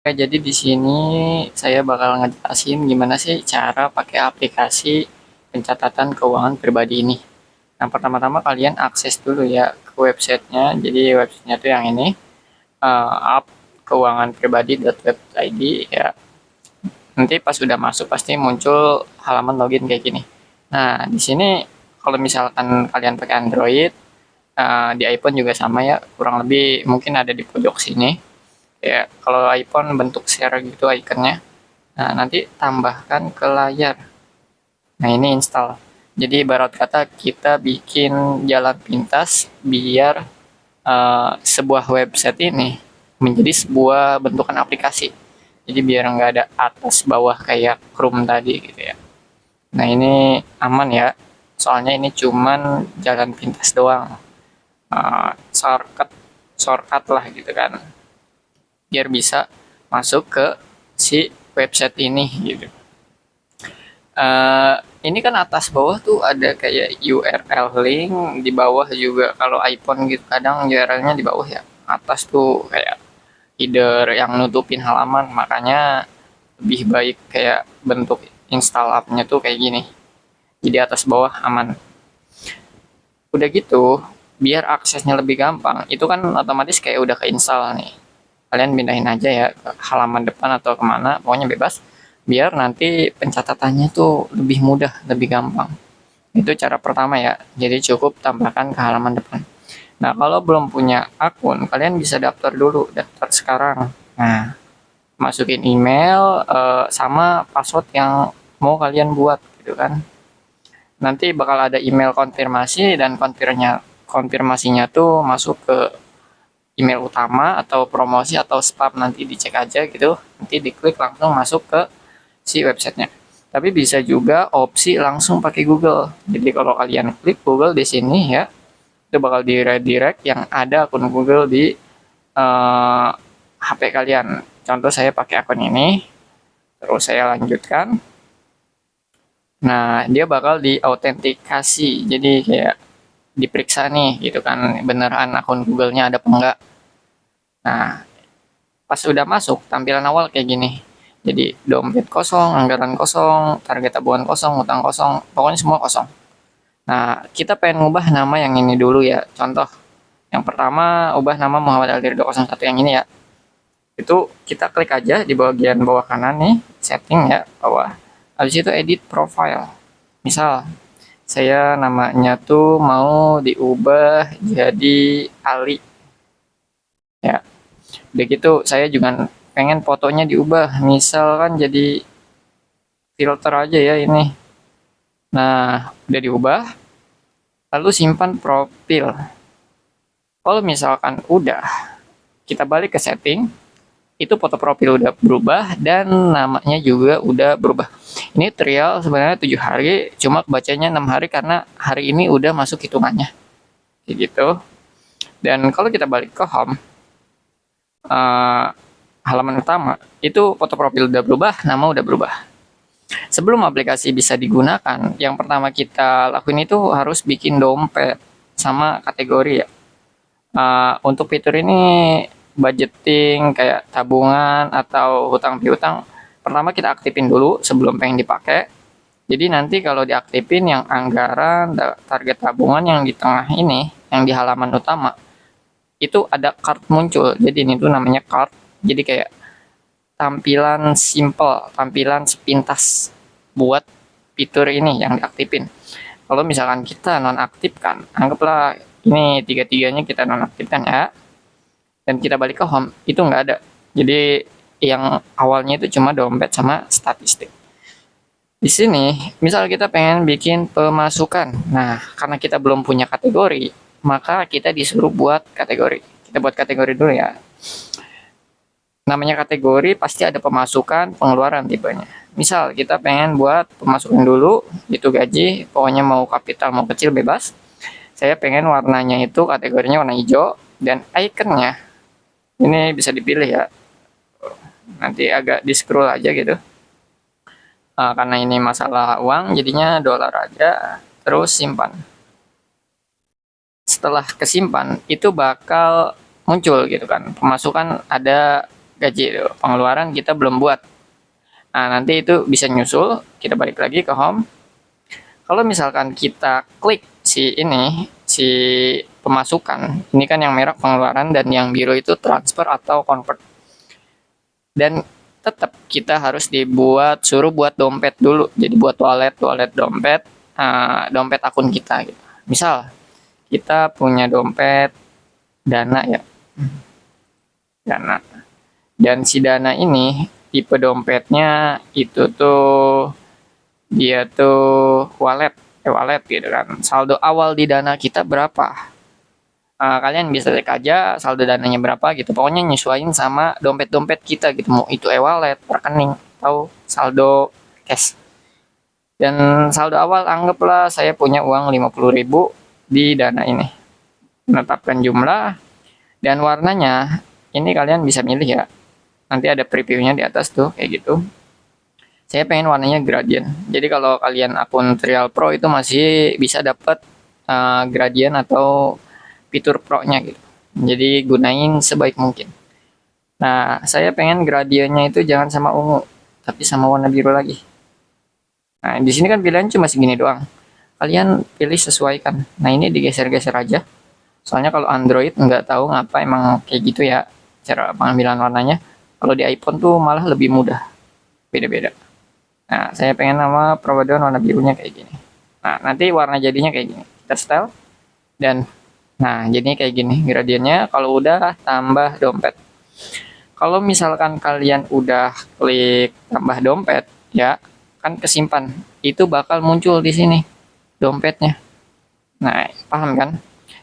Oke, jadi di sini saya bakal ngejelasin gimana sih cara pakai aplikasi pencatatan keuangan pribadi ini. Nah, pertama-tama kalian akses dulu ya ke websitenya. Jadi websitenya tuh yang ini, appkeuanganpribadi.web.id ya. Nanti pas udah masuk pasti muncul halaman login kayak gini. Nah, di sini kalau misalkan kalian pakai Android, di iPhone juga sama ya, kurang lebih mungkin ada di pojok sini. Ya, kalau iPhone bentuk share gitu ikonnya. Nah, nanti tambahkan ke layar. Nah, ini install. Jadi ibarat kata kita bikin jalan pintas biar sebuah website ini menjadi sebuah bentukan aplikasi. Jadi biar nggak ada atas bawah kayak Chrome tadi gitu ya. Nah, ini aman ya. Soalnya ini cuman jalan pintas doang. Shortcut shortcut lah gitu kan. Biar bisa masuk ke si website ini gitu. Ini kan atas bawah tuh ada kayak URL link, di bawah juga kalau iPhone gitu kadang URL-nya di bawah ya. Atas tuh kayak header yang nutupin halaman, makanya lebih baik kayak bentuk install app-nya tuh kayak gini. Jadi atas bawah aman. Udah gitu, biar aksesnya lebih gampang, itu kan otomatis kayak udah keinstall nih. Kalian pindahin aja ya ke halaman depan atau kemana, pokoknya bebas. Biar nanti pencatatannya tuh lebih mudah, lebih gampang. Itu cara pertama ya. Jadi cukup tambahkan ke halaman depan. Nah, kalau belum punya akun, kalian bisa daftar dulu, daftar sekarang. Nah, masukin email sama password yang mau kalian buat gitu kan. Nanti bakal ada email konfirmasi dan konfirmasinya tuh masuk ke email utama atau promosi atau spam, nanti dicek aja gitu. Nanti diklik langsung masuk ke si websitenya. Tapi bisa juga opsi langsung pakai Google. Jadi kalau kalian klik Google di sini ya, itu bakal di redirect yang ada akun Google di HP kalian. Contoh saya pakai akun ini, terus saya lanjutkan. Nah, dia bakal diautentikasi. Jadi kayak diperiksa nih gitu kan, beneran akun Google-nya ada apa enggak. Nah, pas udah masuk tampilan awal kayak gini. Jadi dompet kosong, anggaran kosong, target tabungan kosong, utang kosong, pokoknya semua kosong. Nah, kita pengen ngubah nama yang ini dulu ya. Contoh, yang pertama ubah nama Muhammad Aldir 201 yang ini ya. Itu kita klik aja di bagian bawah kanan nih, setting ya, bawah. Habis itu edit profile. Misal, saya namanya tuh mau diubah jadi Ali. Ya, udah gitu saya juga pengen fotonya diubah. Misal kan jadi filter aja ya ini. Nah, udah diubah, lalu simpan profil. Kalau misalkan udah, kita balik ke setting, itu foto profil udah berubah dan namanya juga udah berubah. Ini trial sebenarnya 7 hari, cuma bacanya 6 hari karena hari ini udah masuk hitungannya. Kayak gitu. Dan kalau kita balik ke home, uh, halaman utama, itu foto profil udah berubah, nama udah berubah. Sebelum aplikasi bisa digunakan, yang pertama kita lakuin itu harus bikin dompet sama kategori ya. Untuk fitur ini budgeting kayak tabungan atau hutang piutang, pertama kita aktifin dulu sebelum pengen dipakai. Jadi nanti kalau diaktifin yang anggaran, target tabungan yang di tengah ini, yang di halaman utama, itu ada card muncul. Jadi ini tuh namanya card. Jadi kayak tampilan simple, tampilan sepintas buat fitur ini yang diaktifin. Kalau misalkan kita nonaktifkan, anggaplah ini tiga-tiganya kita nonaktifkan ya, dan kita balik ke home, itu nggak ada. Jadi yang awalnya itu cuma dompet sama statistik. Di sini, misal kita pengen bikin pemasukan. Nah, karena kita belum punya kategori, maka kita disuruh buat kategori. Kita buat kategori dulu ya. Namanya kategori pasti ada pemasukan, pengeluaran tipenya. Misal kita pengen buat pemasukan dulu, itu gaji, pokoknya mau kapital mau kecil bebas. Saya pengen warnanya itu kategorinya warna hijau dan ikonnya ini bisa dipilih ya. Nanti agak di scroll aja gitu. Karena ini masalah uang, jadinya dolar aja. Terus simpan. Setelah kesimpan, itu bakal muncul gitu kan. Pemasukan ada gaji itu. Pengeluaran kita belum buat. Nah, nanti itu bisa nyusul, kita balik lagi ke home. Kalau misalkan kita klik si pemasukan, ini kan yang merah pengeluaran dan yang biru itu transfer atau convert. Dan tetap kita harus suruh buat dompet dulu. Jadi buat wallet dompet, dompet akun kita gitu. Misal kita punya dompet Dana ya. Dana. Dan si Dana ini tipe dompetnya itu tuh dia tuh wallet gitu kan. Saldo awal di Dana kita berapa? Kalian bisa cek aja saldo dananya berapa gitu. Pokoknya nyesuaiin sama dompet-dompet kita gitu. Mau itu e-wallet, rekening, atau saldo cash. Dan saldo awal anggaplah saya punya uang 50.000 di Dana ini. Menetapkan jumlah dan warnanya ini kalian bisa milih ya. Nanti ada previewnya di atas tuh kayak gitu. Saya pengen warnanya gradient. Jadi kalau kalian akun Trial Pro itu masih bisa dapat gradient atau fitur pro-nya gitu. Jadi gunain sebaik mungkin. Nah, saya pengen gradiennya itu jangan sama ungu, tapi sama warna biru lagi. Nah, di sini kan pilihan cuma segini doang. Kalian pilih sesuaikan. Nah, ini digeser-geser aja. Soalnya kalau Android nggak tahu ngapa emang kayak gitu ya cara pengambilan warnanya. Kalau di iPhone tuh malah lebih mudah. Beda-beda. Nah, saya pengen nama provider warna birunya kayak gini. Nah, nanti warna jadinya kayak gini. Kita style dan nah, jadi kayak gini gradiennya. Kalau udah tambah dompet. Kalau misalkan kalian udah klik tambah dompet, ya kan kesimpan. Itu bakal muncul di sini dompetnya. Nah, paham kan?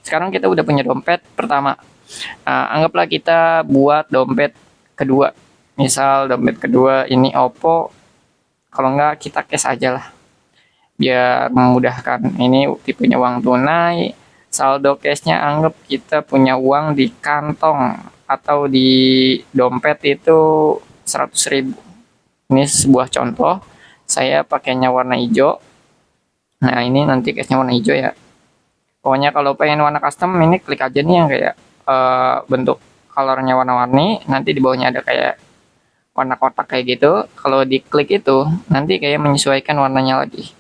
Sekarang kita udah punya dompet pertama. Anggaplah kita buat dompet kedua. Misal dompet kedua ini Oppo. Kalau enggak kita cash aja lah. Biar memudahkan. Ini tipenya uang tunai. Saldo cashnya anggap kita punya uang di kantong atau di dompet itu 100.000. Ini sebuah contoh. Saya pakainya warna hijau. Nah, ini nanti cashnya warna hijau ya. Pokoknya kalau pengen warna custom ini klik aja nih yang kayak bentuk colornya warna-warni. Nanti di bawahnya ada kayak warna kotak kayak gitu. Kalau diklik itu nanti kayak menyesuaikan warnanya lagi.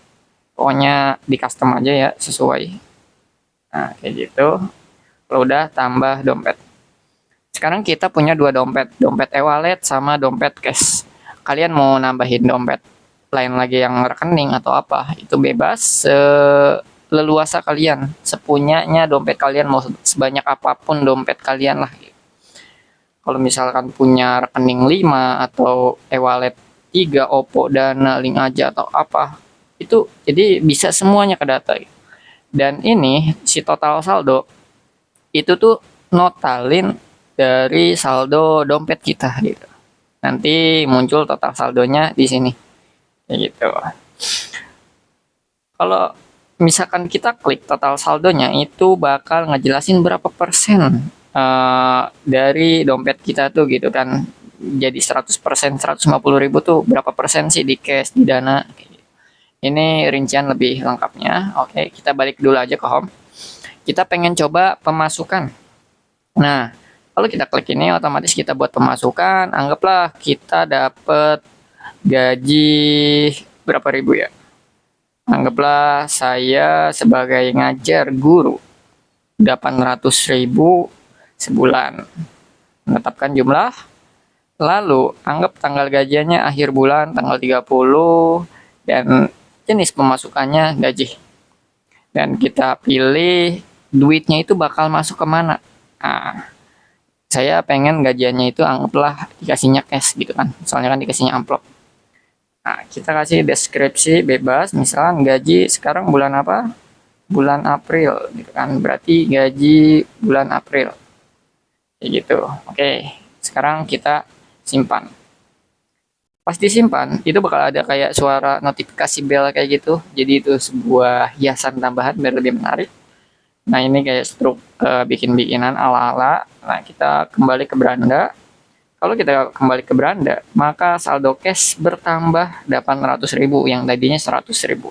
Pokoknya di custom aja ya sesuai. Nah, kayak gitu. Kalau udah tambah dompet. Sekarang kita punya dua dompet e-wallet sama dompet cash. Kalian mau nambahin dompet lain lagi yang rekening atau apa, itu bebas leluasa kalian. Sepunyanya dompet kalian mau sebanyak apapun dompet kalian lah. Kalau misalkan punya rekening 5 atau e-wallet 3, Oppo, Dana, Link aja atau apa, itu jadi bisa semuanya ke data. Dan ini si total saldo itu tuh notalin dari saldo dompet kita gitu. Nanti muncul total saldonya di sini. Kayak gitu. Kalau misalkan kita klik total saldonya itu bakal ngejelasin berapa persen dari dompet kita tuh gitu kan. Jadi 100%, 150.000 tuh berapa persen sih di cash, di Dana. Ini rincian lebih lengkapnya. Oke, kita balik dulu aja ke home. Kita pengen coba pemasukan. Nah, kalau kita klik ini otomatis kita buat pemasukan. Anggaplah kita dapat gaji berapa ribu ya. Anggaplah saya sebagai ngajar guru 800.000 sebulan. Menetapkan jumlah. Lalu anggap tanggal gajiannya akhir bulan tanggal 30 dan jenis pemasukannya gaji. Dan kita pilih duitnya itu bakal masuk kemana. Nah, saya pengen gajiannya itu anggaplah dikasihnya cash gitu kan. Soalnya kan dikasihnya amplop. Nah, kita kasih deskripsi bebas. Misalkan gaji sekarang bulan apa? Bulan April gitu kan. Berarti gaji bulan April. Kayak gitu. Oke, sekarang kita simpan. Pas disimpan, itu bakal ada kayak suara notifikasi bel kayak gitu. Jadi itu sebuah hiasan tambahan biar lebih menarik. Nah, ini kayak struk bikin-bikinan ala-ala. Nah, kita kembali ke beranda. Kalau kita kembali ke beranda, maka saldo cash bertambah 800.000 yang tadinya 100.000.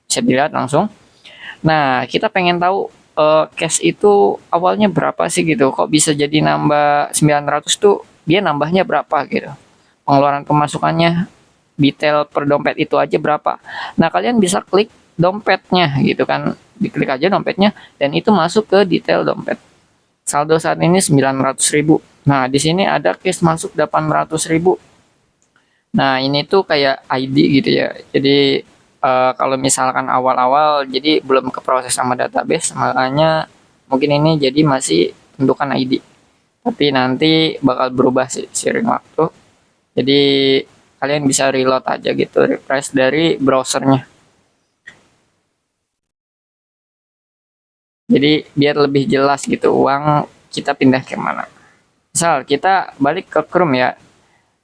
Bisa dilihat langsung. Nah, kita pengen tahu cash itu awalnya berapa sih gitu. Kok bisa jadi nambah 900 tuh dia nambahnya berapa gitu. Pengeluaran pemasukannya, detail per dompet itu aja berapa. Nah, kalian bisa klik dompetnya gitu kan. Diklik aja dompetnya dan itu masuk ke detail dompet. Saldo saat ini 900.000. Nah, di sini ada cash masuk 800.000. Nah, ini tuh kayak ID gitu ya. Jadi kalau misalkan awal-awal jadi belum keproses sama database, makanya mungkin ini jadi masih bentukan ID. Tapi nanti bakal berubah sih seiring waktu. Jadi kalian bisa reload aja gitu, refresh dari browsernya. Jadi biar lebih jelas gitu uang kita pindah ke mana. Misal kita balik ke Chrome ya.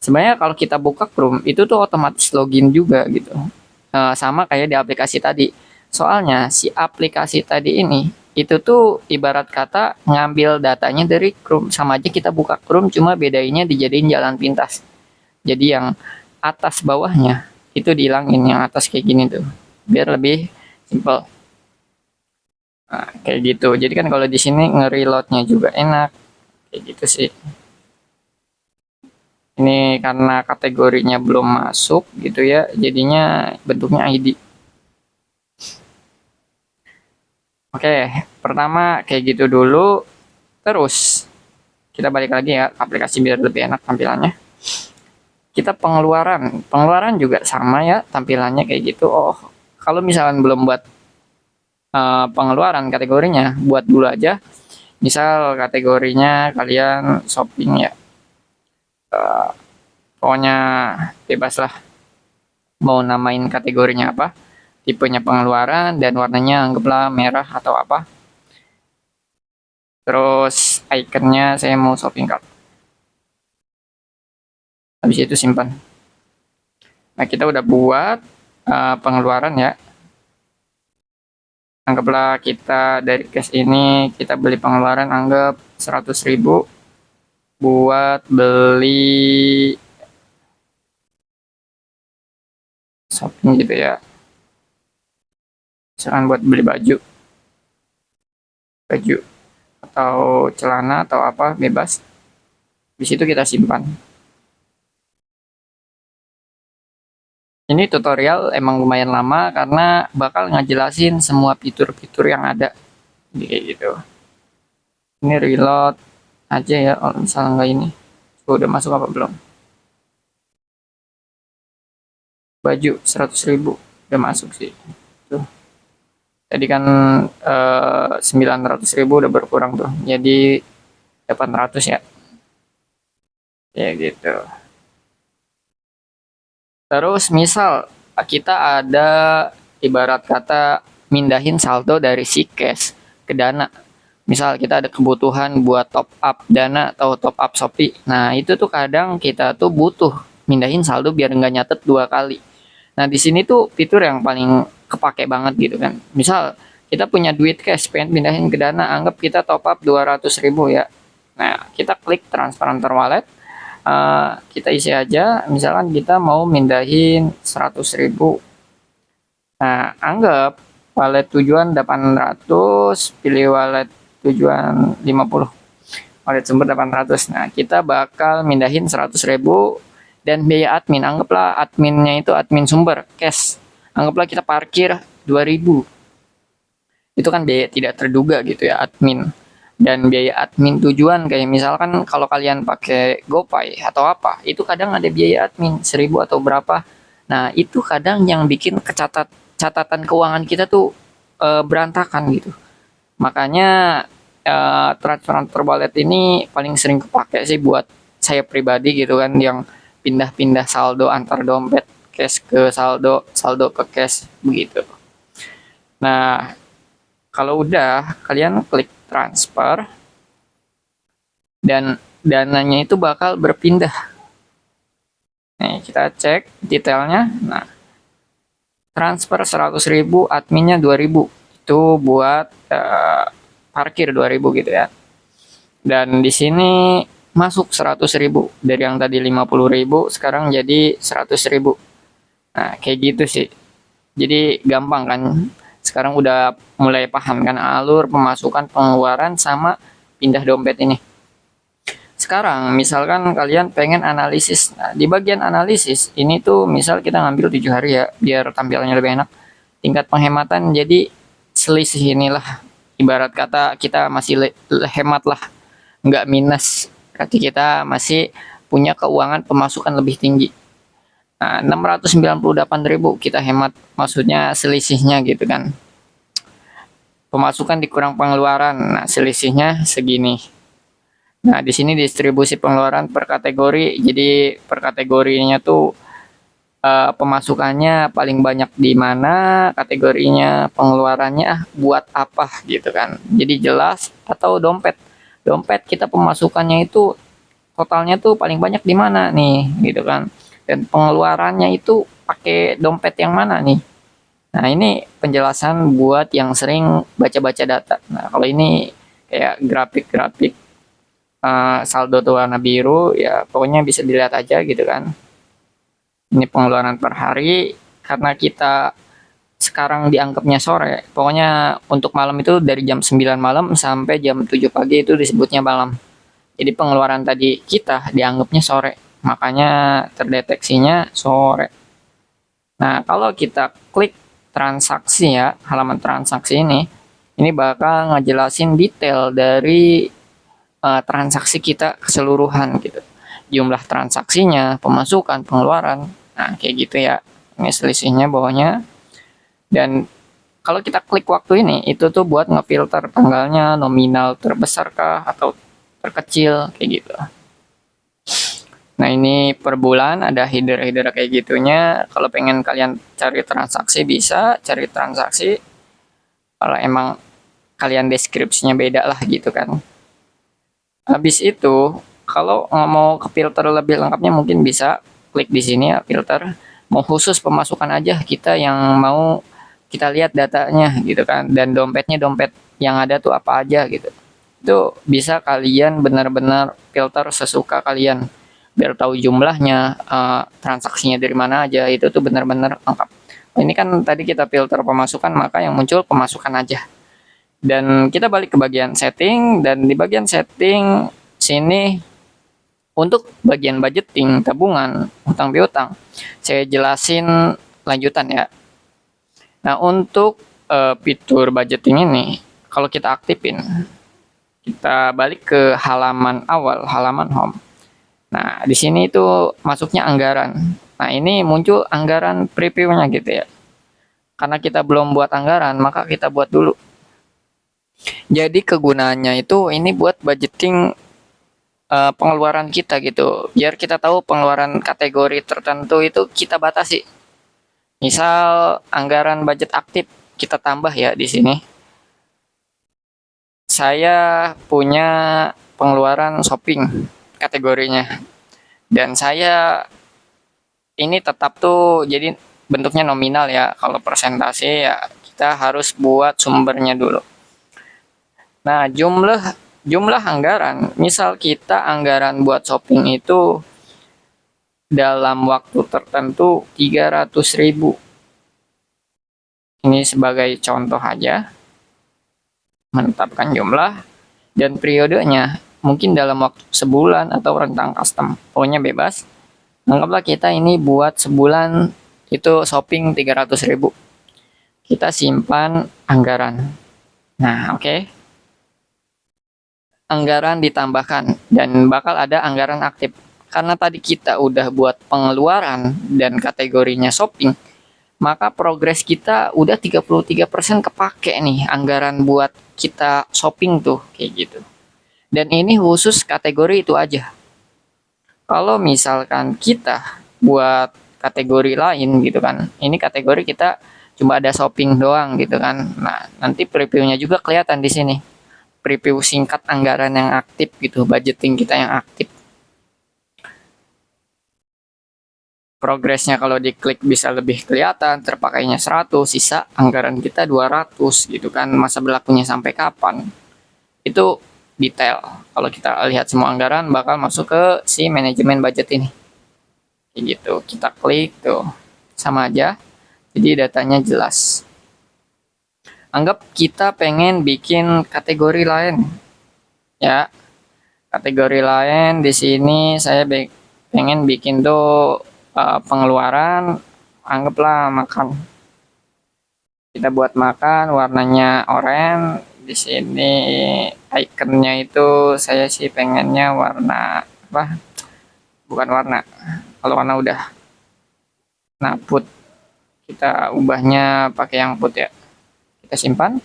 Sebenarnya kalau kita buka Chrome itu tuh otomatis login juga gitu. Sama kayak di aplikasi tadi. Soalnya si aplikasi tadi ini itu tuh ibarat kata ngambil datanya dari Chrome. Sama aja kita buka Chrome cuma bedanya dijadiin jalan pintas. Jadi yang atas bawahnya itu dihilangin, yang atas kayak gini tuh. Biar lebih simple. Nah, kayak gitu. Jadi kan kalau di sini nge-reloadnya juga enak. Kayak gitu sih. Ini karena kategorinya belum masuk gitu ya, jadinya bentuknya ID. Oke, pertama kayak gitu dulu. Terus kita balik lagi ya aplikasi biar lebih enak tampilannya. Kita pengeluaran, pengeluaran juga sama ya tampilannya kayak gitu. Oh, kalau misalkan belum buat pengeluaran kategorinya, buat dulu aja. Misal kategorinya kalian shopping ya. Pokoknya bebas lah mau namain kategorinya apa, tipenya pengeluaran, dan warnanya anggaplah merah atau apa. Terus ikonnya saya mau shopping cart. Habis itu simpan. Nah, kita udah buat pengeluaran ya. Anggaplah kita dari cash ini kita beli pengeluaran anggap 100.000 buat beli shopping gitu ya. Misalkan buat beli baju atau celana atau apa bebas. Di situ kita simpan. Ini tutorial emang lumayan lama karena bakal ngejelasin semua fitur-fitur yang ada. Jadi kayak gitu. Ini reload aja ya kalau misalnya nggak ini. Udah masuk apa belum? Baju 100.000 udah masuk sih. Tuh. Tadi kan 900.000 udah berkurang tuh. Jadi 800 ya. Ya gitu. Terus misal kita ada ibarat kata mindahin saldo dari si cash ke dana. Misal kita ada kebutuhan buat top up dana atau top up Shopee. Nah, itu tuh kadang kita tuh butuh mindahin saldo biar nggak nyatet dua kali. Nah, di sini tuh fitur yang paling kepake banget gitu kan. Misal kita punya duit cash pengen pindahin ke dana, anggap kita top up 200.000 ya. Nah, kita klik transfer antar wallet. Kita isi aja, misalkan kita mau mindahin 100.000. Nah, anggap wallet tujuan 800, pilih wallet tujuan 50, wallet sumber 800. Nah, kita bakal mindahin 100.000 dan biaya admin, anggaplah adminnya itu admin sumber, cash. Anggaplah kita parkir 2.000. Itu kan biaya tidak terduga gitu ya, admin. Dan biaya admin tujuan kayak misalkan kalau kalian pakai GoPay atau apa, itu kadang ada biaya admin 1.000 atau berapa. Nah, itu kadang yang bikin catatan keuangan kita tuh berantakan gitu. Makanya transfer wallet ini paling sering kepake sih buat saya pribadi gitu kan, yang pindah-pindah saldo antar dompet, cash ke saldo, saldo ke cash begitu. Nah, kalau udah kalian klik transfer dan dananya itu bakal berpindah. Nih, kita cek detailnya. Nah, transfer 100.000, adminnya 2.000. Itu buat parkir 2.000 gitu ya. Dan di sini masuk 100.000 dari yang tadi 50.000 sekarang jadi 100.000. Nah, kayak gitu sih. Jadi gampang kan. Sekarang udah mulai paham kan alur pemasukan, pengeluaran, sama pindah dompet ini. Sekarang misalkan kalian pengen analisis. Nah, di bagian analisis ini tuh misal kita ngambil 7 hari ya biar tampilannya lebih enak. Tingkat penghematan jadi selisih inilah. Ibarat kata kita masih hemat lah, nggak minus. Berarti kita masih punya keuangan pemasukan lebih tinggi. Nah, 698.000 kita hemat, maksudnya selisihnya gitu kan. Pemasukan dikurang pengeluaran, nah selisihnya segini. Nah, di sini distribusi pengeluaran per kategori. Jadi per kategorinya tuh pemasukannya paling banyak di mana, kategorinya pengeluarannya buat apa gitu kan. Jadi jelas. Atau dompet. Dompet kita pemasukannya itu totalnya tuh paling banyak di mana nih gitu kan. Dan pengeluarannya itu pakai dompet yang mana nih. Nah, ini penjelasan buat yang sering baca-baca data. Nah, kalau ini kayak grafik-grafik saldo tuh warna biru ya pokoknya bisa dilihat aja gitu kan. Ini pengeluaran per hari karena kita sekarang dianggapnya sore. Pokoknya untuk malam itu dari jam 9 malam sampai jam 7 pagi itu disebutnya malam. Jadi pengeluaran tadi kita dianggapnya sore. Makanya terdeteksinya sore. Nah, kalau kita klik transaksi ya, halaman transaksi ini bakal ngejelasin detail dari transaksi kita keseluruhan gitu. Jumlah transaksinya, pemasukan, pengeluaran. Nah, kayak gitu ya. Ini selisihnya bawahnya. Dan kalau kita klik waktu ini, itu tuh buat ngefilter tanggalnya nominal terbesar kah atau terkecil kayak gitu. Nah, ini per bulan ada header-header kayak gitunya. Kalau pengen kalian cari transaksi bisa cari transaksi. Kalau emang kalian deskripsinya beda lah gitu kan. Habis itu, kalau mau ke filter lebih lengkapnya mungkin bisa klik di sini ya filter. Mau khusus pemasukan aja kita yang mau kita lihat datanya gitu kan. Dan dompetnya dompet yang ada tuh apa aja gitu. Itu bisa kalian benar-benar filter sesuka kalian biar tahu jumlahnya, transaksinya dari mana aja itu tuh benar-benar lengkap. Ini kan tadi kita filter pemasukan maka yang muncul pemasukan aja. Dan kita balik ke bagian setting dan di bagian setting sini untuk bagian budgeting, tabungan, utang piutang saya jelasin lanjutan ya. Nah, untuk fitur budgeting ini kalau kita aktifin kita balik ke halaman awal, halaman home. Nah, di sini itu masuknya anggaran. Nah, ini muncul anggaran preview-nya gitu ya. Karena kita belum buat anggaran, maka kita buat dulu. Jadi kegunaannya itu ini buat budgeting pengeluaran kita gitu. Biar kita tahu pengeluaran kategori tertentu itu kita batasi. Misal anggaran budget aktif kita tambah ya di sini. Saya punya pengeluaran shopping kategorinya. Dan saya ini tetap tuh jadi bentuknya nominal ya. Kalau persentase ya kita harus buat sumbernya dulu. Nah, jumlah anggaran, misal kita anggaran buat shopping itu dalam waktu tertentu 300.000. Ini sebagai contoh aja. Menetapkan jumlah dan periodenya mungkin dalam waktu sebulan atau rentang custom. Pokoknya bebas. Anggaplah kita ini buat sebulan itu shopping 300.000. Kita simpan anggaran. Nah, oke. Anggaran ditambahkan dan bakal ada anggaran aktif. Karena tadi kita udah buat pengeluaran dan kategorinya shopping, maka progres kita udah 33% kepake nih anggaran buat kita shopping tuh kayak gitu. Dan ini khusus kategori itu aja. Kalau misalkan kita buat kategori lain gitu kan, ini kategori kita cuma ada shopping doang gitu kan. Nah, nanti previewnya juga kelihatan di sini. Preview singkat anggaran yang aktif gitu, budgeting kita yang aktif. Progresnya kalau diklik bisa lebih kelihatan, terpakainya 100, sisa anggaran kita 200 gitu kan, masa berlakunya sampai kapan. Itu detail. Kalau kita lihat semua anggaran bakal masuk ke si manajemen budget ini. Kayak gitu, kita klik tuh. Sama aja. Jadi datanya jelas. Anggap kita pengen bikin kategori lain. Ya. Kategori lain di sini saya pengen bikin tuh pengeluaran, anggaplah makan. Kita buat makan warnanya oranye. Di sini ikonnya itu saya sih pengennya warna apa? Bukan warna. Kalau warna udah. Nah, put kita ubahnya pakai yang put ya. Kita simpan.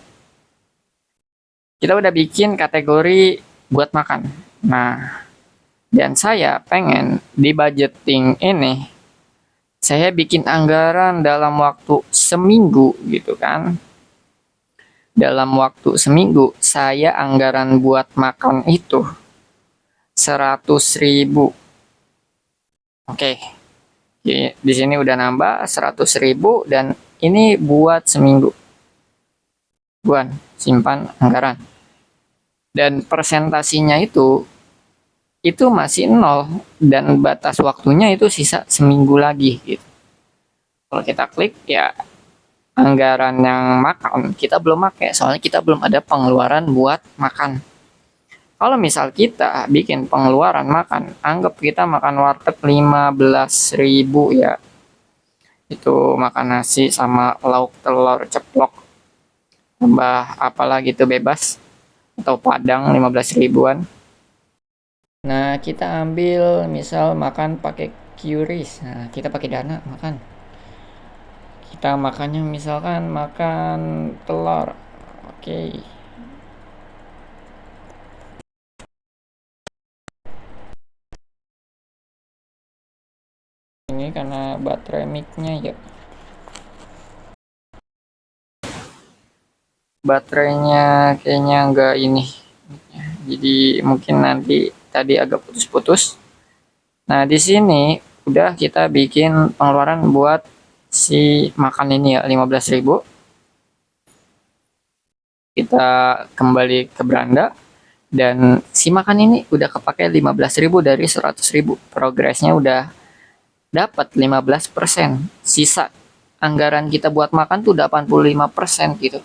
Kita udah bikin kategori buat makan. Nah, dan saya pengen di budgeting ini saya bikin anggaran dalam waktu seminggu gitu kan. Dalam waktu seminggu saya anggaran buat makan itu 100.000. Oke. Di sini udah nambah 100.000 dan ini buat seminggu. Buat simpan anggaran. Dan presentasinya itu masih nol dan batas waktunya itu sisa seminggu lagi gitu. Kalau kita klik ya anggaran yang makan kita belum pakai soalnya kita belum ada pengeluaran buat makan. Kalau misal kita bikin pengeluaran makan, anggap kita makan warteg 15.000 ya. Itu makan nasi sama lauk telur ceplok tambah apalah gitu bebas atau padang 15 ribuan. Nah, kita ambil misal makan pakai QRIS. Nah, kita pakai Dana makan. Kita makannya misalkan makan telur. Oke. Ini karena baterai mic-nya ya. Baterainya kayaknya enggak ini. Jadi mungkin nanti tadi agak putus-putus. Nah, di sini udah kita bikin pengeluaran buat si makan ini ya 15.000. Kita kembali ke beranda dan si makan ini udah kepake 15.000 dari 100.000. Progresnya udah dapat 15%. Sisa anggaran kita buat makan tuh 85% gitu.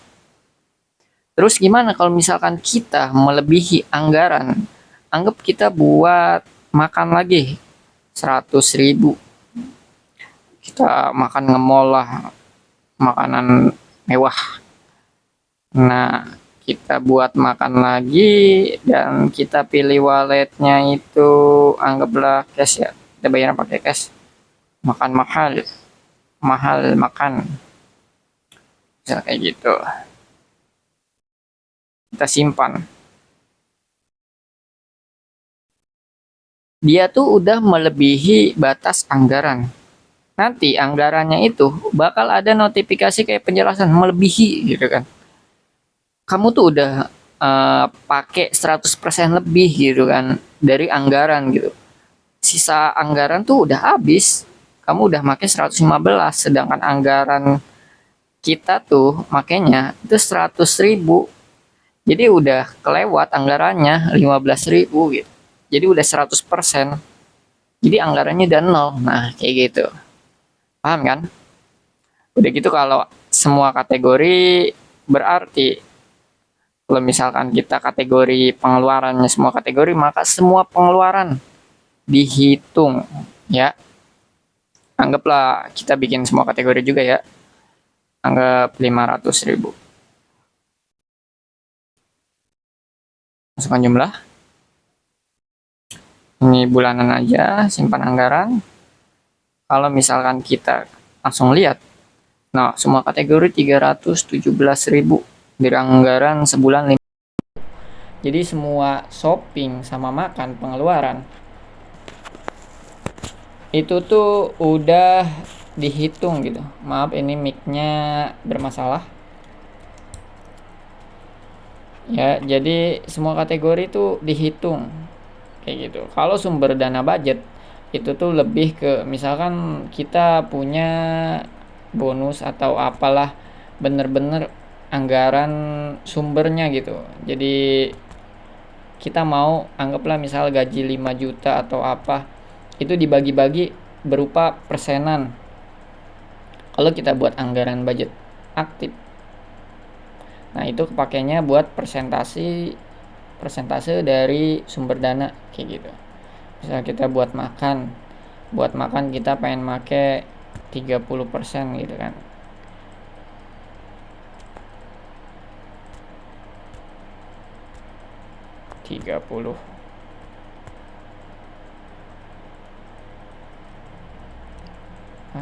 Terus gimana kalau misalkan kita melebihi anggaran? Anggap kita buat makan lagi 100.000. Kita makan nge-mall lah, makanan mewah. Nah, kita buat makan lagi dan kita pilih walletnya itu anggaplah cash ya. Kita bayar pakai cash. Makan mahal, mahal makan. Bisa kayak gitu. Kita simpan. Dia tuh udah melebihi batas anggaran. Nanti anggarannya itu bakal ada notifikasi kayak penjelasan melebihi gitu kan. Kamu tuh udah pakai 100% lebih gitu kan dari anggaran gitu. Sisa anggaran tuh udah habis. Kamu udah pakai 115 sedangkan anggaran kita tuh makanya itu 100.000. Jadi udah kelewat anggarannya 15.000 gitu. Jadi udah 100%. Jadi anggarannya udah nol. Nah, kayak gitu. Paham kan? Udah gitu kalau semua kategori berarti kalau misalkan kita kategori pengeluarannya semua kategori, maka semua pengeluaran dihitung ya. Anggaplah kita bikin semua kategori juga ya. Anggap 500.000. Masukkan jumlah. Ini bulanan aja, simpan anggaran. Kalau misalkan kita langsung lihat, nah semua kategori 317.000 dari anggaran sebulan 5. Jadi semua shopping sama makan pengeluaran itu tuh udah dihitung gitu. Maaf ini mic-nya bermasalah. Ya, jadi semua kategori tuh dihitung kayak gitu. Kalau sumber dana budget itu tuh lebih ke misalkan kita punya bonus atau apalah bener-bener anggaran sumbernya gitu. Jadi kita mau anggaplah misal gaji 5 juta atau apa itu dibagi-bagi berupa persenan. Kalau kita buat anggaran budget aktif, nah itu kepakainya buat presentasi persentase dari sumber dana kayak gitu. Misalnya kita buat makan kita pengen make 30% gitu kan.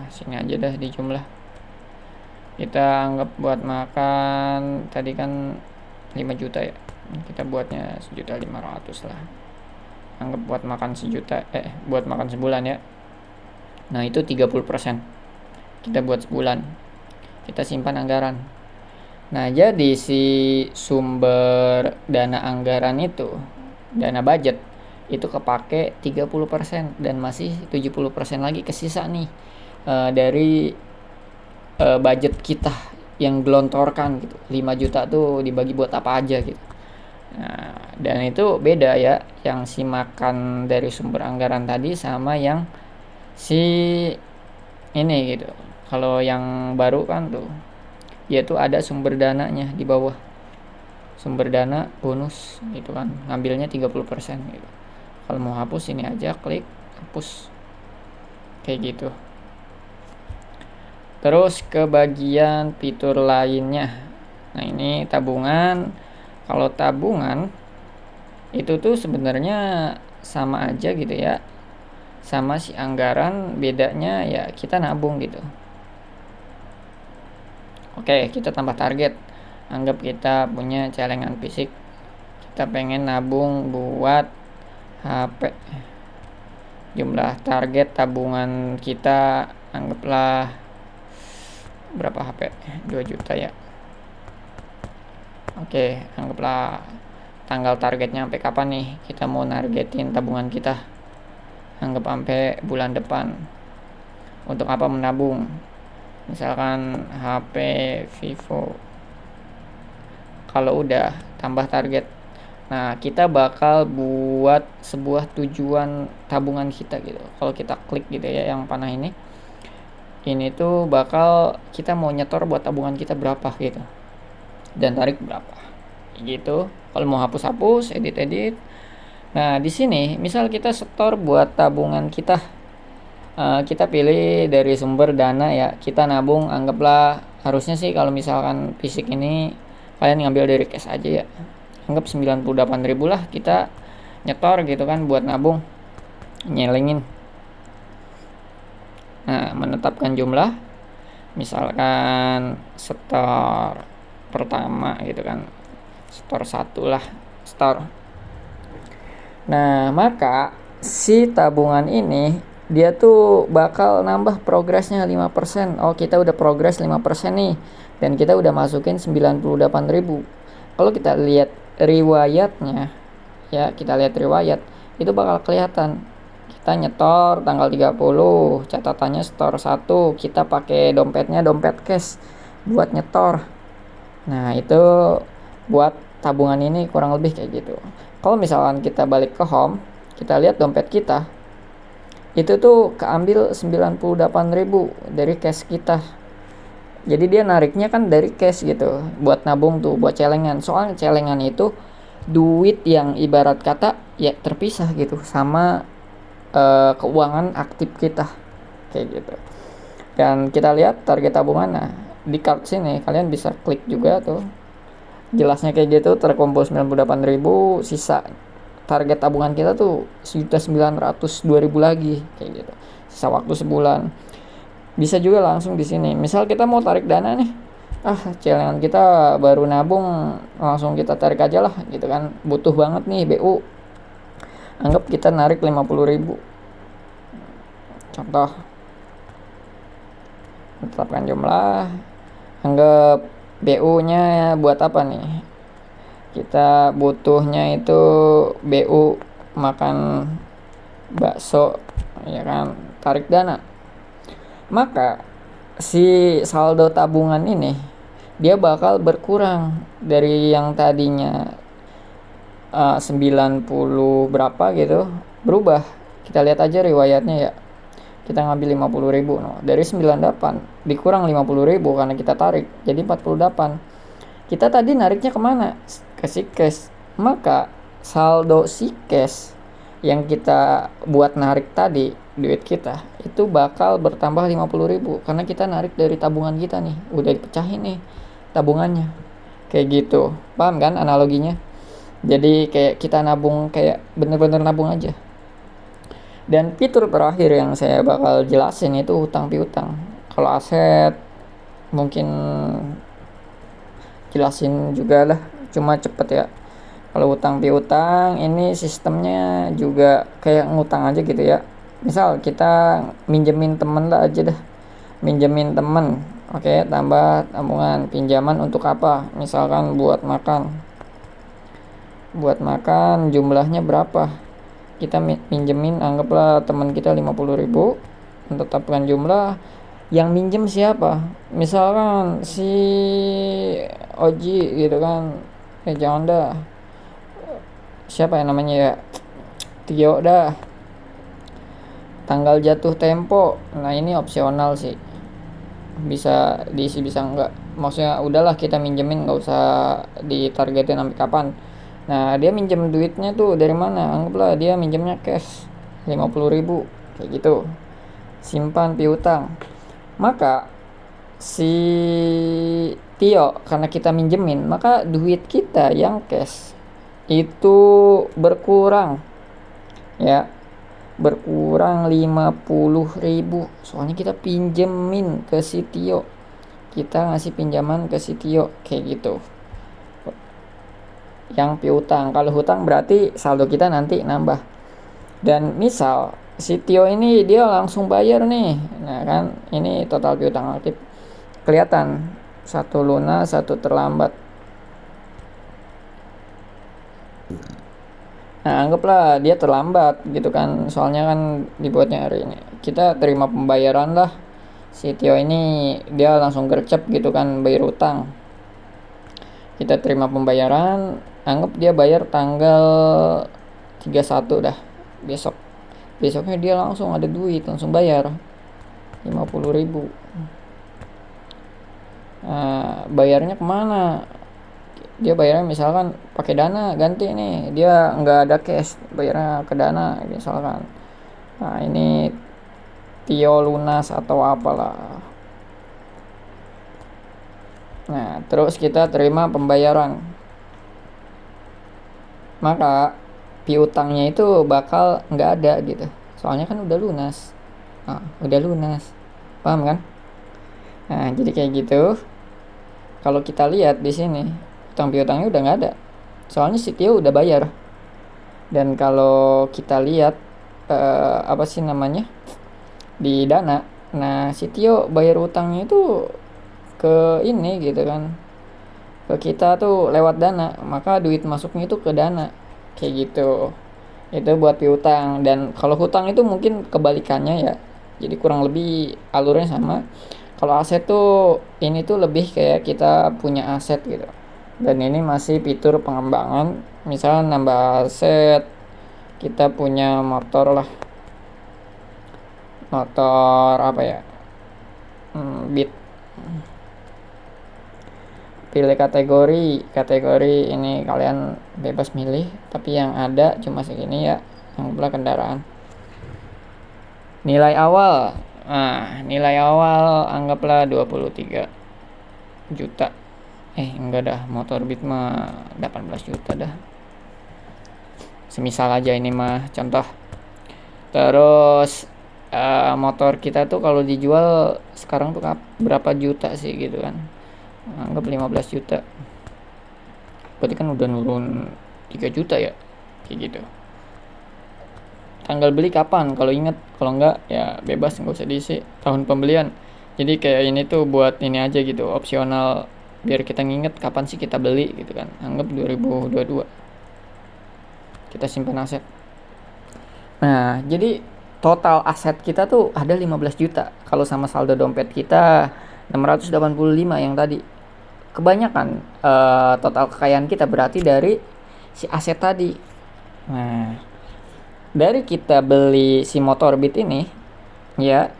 Sini aja dah di jumlah. Kita anggap buat makan tadi kan 5 juta ya. Kita buatnya 1.500.000 lah. Anggap buat makan buat makan sebulan ya. Nah, itu 30%. Kita buat sebulan. Kita simpan anggaran. Nah, jadi si sumber dana anggaran itu, dana budget itu kepake 30% dan masih 70% lagi kesisa nih dari budget kita yang gelontorkan gitu. 5 juta tuh dibagi buat apa aja gitu. Nah, dan itu beda ya, yang si makan dari sumber anggaran tadi sama yang si ini gitu. Kalau yang baru kan tuh yaitu ada sumber dananya di bawah. Sumber dana bonus gitu kan. Ngambilnya 30% gitu. Kalau mau hapus ini aja klik hapus. Kayak gitu. Terus ke bagian fitur lainnya. Nah, ini tabungan. Kalau tabungan itu tuh sebenarnya sama aja gitu ya. Sama si anggaran, bedanya ya kita nabung gitu. Oke, kita tambah target. Anggap kita punya celengan fisik. Kita pengen nabung buat HP. Jumlah target tabungan kita anggaplah berapa HP? 2 juta ya. Oke, anggaplah tanggal targetnya sampai kapan nih kita mau nargetin tabungan kita. Anggap sampai bulan depan. Untuk apa menabung? Misalkan HP Vivo. Kalau udah tambah target. Nah, kita bakal buat sebuah tujuan tabungan kita gitu. Kalau kita klik gitu ya yang panah ini tuh bakal kita mau nyetor buat tabungan kita berapa gitu. Dan tarik berapa. Gitu. Kalau mau hapus-hapus, edit-edit. Nah, di sini misal kita setor buat tabungan kita. Kita pilih dari sumber dana ya, kita nabung anggaplah harusnya sih kalau misalkan fisik ini kalian ngambil dari cash aja ya, anggap 98.000 lah kita nyetor gitu kan buat nabung, nyelengin. Nah, menetapkan jumlah misalkan setor pertama gitu kan, setor 1 lah, setor. Nah, maka si tabungan ini dia tuh bakal nambah progresnya 5%. Oh, kita udah progres 5% nih. Dan kita udah masukin 98.000. Kalau kita lihat riwayatnya, ya kita lihat riwayat, itu bakal kelihatan. Kita nyetor tanggal 30, catatannya setor 1, kita pakai dompetnya dompet cash buat nyetor. Nah, itu buat tabungan ini kurang lebih kayak gitu. Kalau misalkan kita balik ke home, kita lihat dompet kita, itu tuh keambil 98.000 dari cash kita. Jadi dia nariknya kan dari cash gitu buat nabung tuh, buat celengan. Soalnya celengan itu duit yang ibarat kata ya terpisah gitu sama keuangan aktif kita kayak gitu. Dan kita lihat target tabungan. Nah, di card sini kalian bisa klik juga tuh. Jelasnya kayak gitu, terkumpul 98.000, sisa target tabungan kita tuh 1.902.000 lagi kayak gitu. Sisa waktu sebulan. Bisa juga langsung di sini. Misal kita mau tarik dana nih. Celengan kita baru nabung, langsung kita tarik aja lah gitu kan. Butuh banget nih BU. Anggap kita narik 50.000. Contoh. Tetapkan jumlah. Anggap BU-nya buat apa nih? Kita butuhnya itu BU makan bakso ya kan, tarik dana. Maka si saldo tabungan ini dia bakal berkurang dari yang tadinya 90 berapa gitu, berubah. Kita lihat aja riwayatnya ya. Kita ngambil 50.000 dari 98 dikurang 50.000 karena kita tarik jadi 48. Kita tadi nariknya kemana? Ke si cash. Maka saldo si cash yang kita buat narik tadi, duit kita itu bakal bertambah 50.000 karena kita narik dari tabungan kita nih, udah dipecahin nih tabungannya. Kayak gitu. Paham kan analoginya? Jadi kayak kita nabung, kayak bener-bener nabung aja. Dan fitur terakhir yang saya bakal jelasin itu hutang piutang. Kalau aset mungkin jelasin juga lah, cuma cepet ya. Kalau hutang piutang ini sistemnya juga kayak ngutang aja gitu ya. Misal kita minjemin temen lah aja dah, minjemin temen, oke, tambah tabungan pinjaman untuk apa, misalkan buat makan jumlahnya berapa, kita minjemin, anggaplah teman kita 50.000, tetapkan jumlah. Yang minjem siapa, misalkan si Oji gitu kan, jangan dah, siapa yang namanya ya, Tio dah, tanggal jatuh tempo. Nah ini opsional sih, bisa diisi bisa enggak, maksudnya udahlah kita minjemin, nggak usah ditargetin sampai kapan. Nah dia minjem duitnya tuh dari mana, anggaplah dia minjemnya cash 50.000 kayak gitu, simpan piutang. Maka si Tio, karena kita minjemin, maka duit kita yang cash itu berkurang ya, berkurang 50.000, soalnya kita pinjemin ke si Tio, kita ngasih pinjaman ke si Tio kayak gitu. Yang piutang. Kalau hutang berarti saldo kita nanti nambah. Dan misal si Tio ini dia langsung bayar nih, nah kan ini total piutang aktif kelihatan, satu lunas satu terlambat. Nah anggaplah dia terlambat gitu kan, soalnya kan dibuatnya hari ini, kita terima pembayaran lah. Si Tio ini dia langsung gercep gitu kan bayar utang, kita terima pembayaran, anggap dia bayar tanggal 31 dah, besoknya dia langsung ada duit, langsung bayar 50.000. Nah, bayarnya kemana? Dia bayarnya misalkan pakai Dana, ganti nih, dia nggak ada cash, bayarnya ke Dana misalkan. Nah ini Tio lunas atau apalah. Nah terus kita terima pembayaran, maka piutangnya itu bakal nggak ada gitu, soalnya kan udah lunas. Nah, udah lunas, paham kan? Nah jadi kayak gitu. Kalau kita lihat di sini utang piutangnya udah nggak ada, soalnya si Tio udah bayar. Dan kalau kita lihat apa sih namanya, di Dana, nah si Tio bayar utangnya itu ke ini gitu kan, ke kita tuh lewat Dana, maka duit masuknya itu ke Dana kayak gitu. Itu buat piutang. Dan kalau hutang itu mungkin kebalikannya ya, jadi kurang lebih alurnya sama. Kalau aset tuh ini tuh lebih kayak kita punya aset gitu, dan ini masih fitur pengembangan. Misalnya nambah aset, kita punya motor lah, motor apa ya, Beat. Pilih kategori ini, kalian bebas milih, tapi yang ada cuma segini ya, yang belah kendaraan. Nilai awal, nah nilai awal anggaplah 23 juta. Enggak dah, motor Beat mah 18 juta dah, semisal aja ini mah contoh. Terus motor kita tuh kalau dijual sekarang tuh berapa juta sih gitu kan, anggap 15 juta, berarti kan udah nurun 3 juta ya kayak gitu. Tanggal beli kapan, kalau inget, kalau enggak ya bebas, nggak usah diisi tahun pembelian. Jadi kayak ini tuh buat ini aja gitu, opsional, biar kita nginget kapan sih kita beli gitu kan, anggap 2022 kita simpan aset. Nah jadi total aset kita tuh ada 15 juta kalau sama saldo dompet kita 685 yang tadi. Kebanyakan total kekayaan kita berarti dari si aset tadi. Nah dari kita beli si motor Beat ini ya,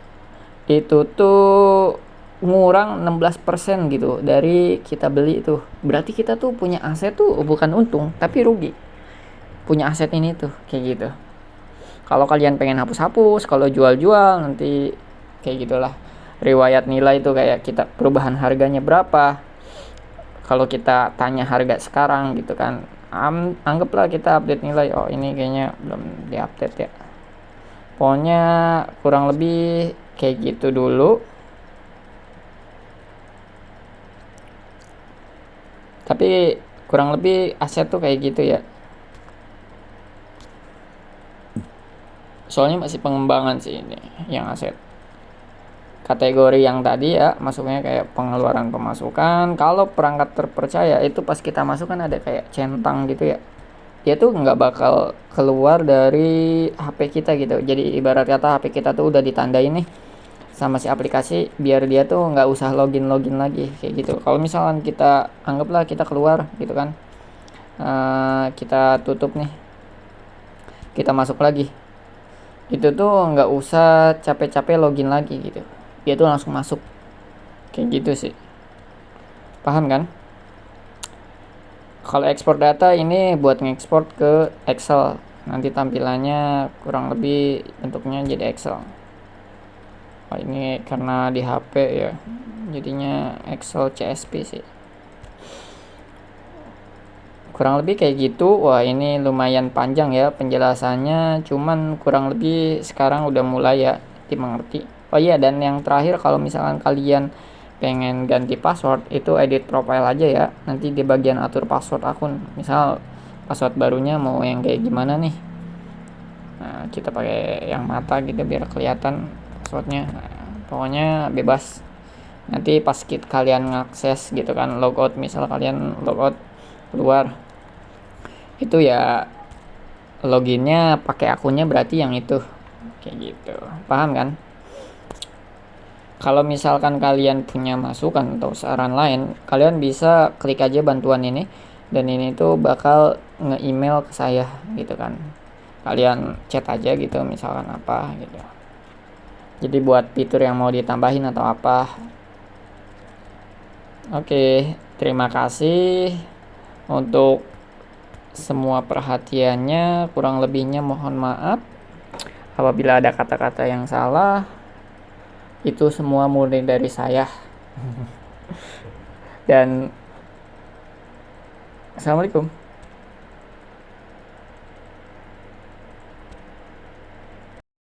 itu tuh ngurang 16% gitu dari kita beli itu, berarti kita tuh punya aset tuh bukan untung tapi rugi. punya aset ini tuh, kayak gitu. Kalau kalian pengen hapus-hapus, kalau jual-jual nanti kayak gitulah. Riwayat nilai itu kayak kita perubahan harganya berapa. Kalau kita tanya harga sekarang gitu kan, anggaplah kita update nilai, oh ini kayaknya belum diupdate ya. Pokoknya kurang lebih kayak gitu dulu. Tapi kurang lebih aset tuh kayak gitu ya. Soalnya masih pengembangan sih ini yang aset. Kategori yang tadi ya masuknya kayak pengeluaran pemasukan. Kalau perangkat terpercaya itu pas kita masukkan ada kayak centang gitu ya, dia tuh nggak bakal keluar dari HP kita gitu. Jadi ibarat kata HP kita tuh udah ditandai nih sama si aplikasi biar dia tuh nggak usah login lagi kayak gitu. Kalau misalkan kita anggaplah kita keluar gitu kan, kita tutup nih, kita masuk lagi, itu tuh nggak usah capek-capek login lagi gitu, dia tuh langsung masuk kayak gitu sih. Paham kan? Kalau ekspor data ini buat ngekspor ke Excel, nanti tampilannya kurang lebih bentuknya jadi Excel. Oh, ini karena di HP ya jadinya Excel CSV sih. Kurang lebih kayak gitu. Wah, ini lumayan panjang ya penjelasannya, cuman kurang lebih sekarang udah mulai ya dimengerti. Oh iya, dan yang terakhir kalau misalkan kalian pengen ganti password itu edit profile aja ya. Nanti di bagian atur password akun, misal password barunya mau yang kayak gimana nih. Nah, kita pakai yang mata gitu biar kelihatan passwordnya. Nah, pokoknya bebas. Nanti pas kalian ngakses gitu kan, logout, misal kalian logout keluar, itu ya loginnya pakai akunnya berarti yang itu kayak gitu. Paham kan? Kalau misalkan kalian punya masukan atau saran lain, kalian bisa klik aja bantuan ini, dan ini tuh bakal nge-email ke saya gitu kan. Kalian chat aja gitu misalkan apa gitu. Jadi buat fitur yang mau ditambahin atau apa. Oke, terima kasih untuk semua perhatiannya. Kurang lebihnya mohon maaf apabila ada kata-kata yang salah. Itu semua murni dari saya. Dan assalamualaikum.